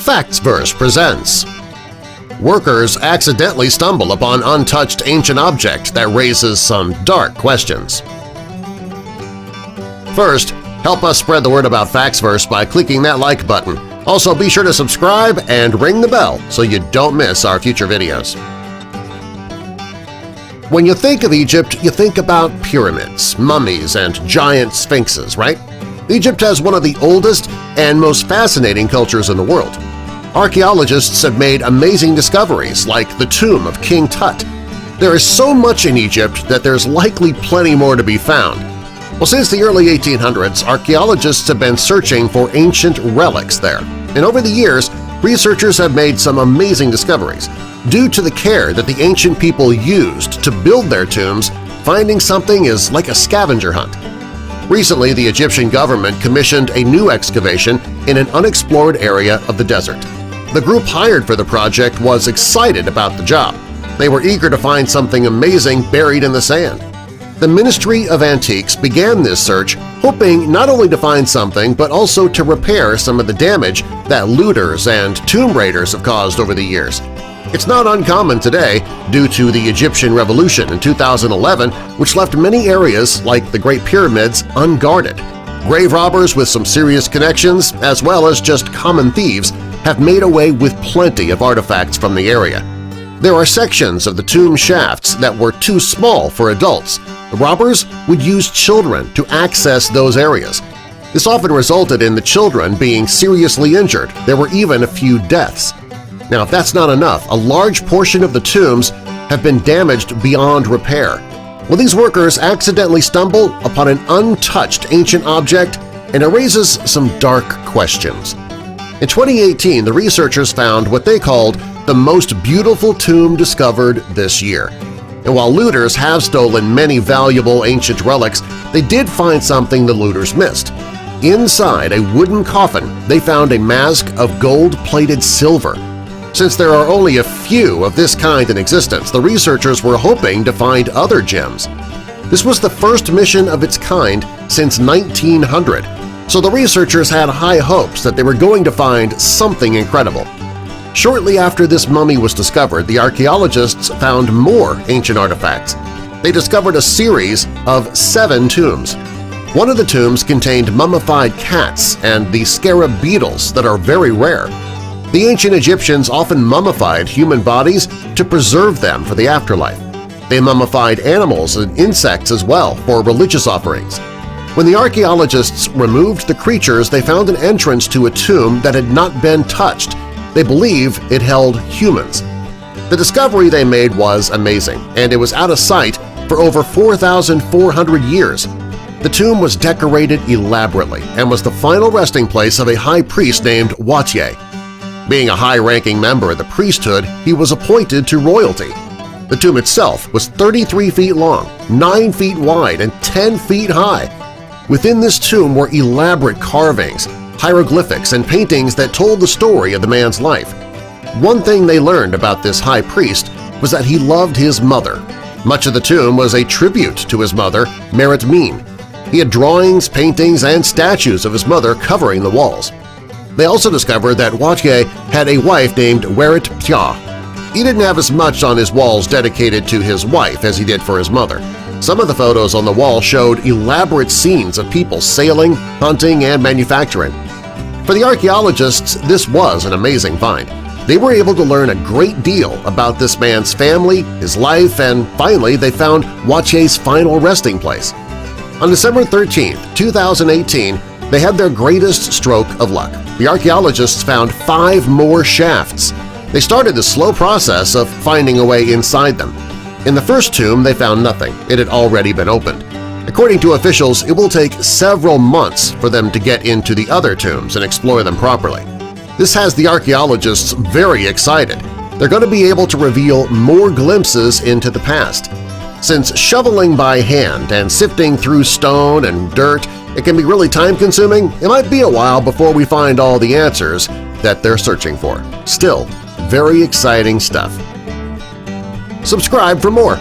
Factsverse presents. Workers accidentally stumble upon untouched ancient object that raises some dark questions. First, help us spread the word about Factsverse by clicking that like button. Also, be sure to subscribe and ring the bell so you don't miss our future videos. When you think of Egypt, you think about pyramids, mummies, and giant sphinxes, right? Egypt has one of the oldest and most fascinating cultures in the world. Archaeologists have made amazing discoveries like the tomb of King Tut. There is so much in Egypt that there's likely plenty more to be found. Well, since the early 1800s, archaeologists have been searching for ancient relics there. And over the years, researchers have made some amazing discoveries. Due to the care that the ancient people used to build their tombs, finding something is like a scavenger hunt. Recently, the Egyptian government commissioned a new excavation in an unexplored area of the desert. The group hired for the project was excited about the job. They were eager to find something amazing buried in the sand. The Ministry of Antiques began this search hoping not only to find something but also to repair some of the damage that looters and tomb raiders have caused over the years. It's not uncommon today due to the Egyptian Revolution in 2011, which left many areas like the Great Pyramids unguarded. Grave robbers with some serious connections, as well as just common thieves, have made away with plenty of artifacts from the area. There are sections of the tomb shafts that were too small for adults. The robbers would use children to access those areas. This often resulted in the children being seriously injured. There were even a few deaths. Now, if that's not enough, a large portion of the tombs have been damaged beyond repair. Well, these workers accidentally stumble upon an untouched ancient object, and it raises some dark questions. In 2018, the researchers found what they called the most beautiful tomb discovered this year. And while looters have stolen many valuable ancient relics, they did find something the looters missed. Inside a wooden coffin, they found a mask of gold-plated silver. Since there are only a few of this kind in existence, the researchers were hoping to find other gems. This was the first mission of its kind since 1900, so the researchers had high hopes that they were going to find something incredible. Shortly after this mummy was discovered, the archaeologists found more ancient artifacts. They discovered a series of 7 tombs. One of the tombs contained mummified cats and the scarab beetles that are very rare. The ancient Egyptians often mummified human bodies to preserve them for the afterlife. They mummified animals and insects as well for religious offerings. When the archaeologists removed the creatures, they found an entrance to a tomb that had not been touched. They believe it held humans. The discovery they made was amazing, and it was out of sight for over 4,400 years. The tomb was decorated elaborately and was the final resting place of a high priest named Watye. Being a high-ranking member of the priesthood, he was appointed to royalty. The tomb itself was 33 feet long, 9 feet wide, and 10 feet high. Within this tomb were elaborate carvings, hieroglyphics, and paintings that told the story of the man's life. One thing they learned about this high priest was that he loved his mother. Much of the tomb was a tribute to his mother, Merit Mene. He had drawings, paintings, and statues of his mother covering the walls. They also discovered that Watye had a wife named Weret Ptah. He didn't have as much on his walls dedicated to his wife as he did for his mother. Some of the photos on the wall showed elaborate scenes of people sailing, hunting, and manufacturing. For the archaeologists, this was an amazing find. They were able to learn a great deal about this man's family, his life, and finally they found Watye's final resting place. On December 13, 2018, they had their greatest stroke of luck. The archaeologists found 5 more shafts. They started the slow process of finding a way inside them. In the first tomb, they found nothing. It had already been opened. According to officials, it will take several months for them to get into the other tombs and explore them properly. This has the archaeologists very excited. They're going to be able to reveal more glimpses into the past. Since shoveling by hand and sifting through stone and dirt, it can be really time-consuming, it might be a while before we find all the answers that they're searching for. Still, very exciting stuff. Subscribe for more.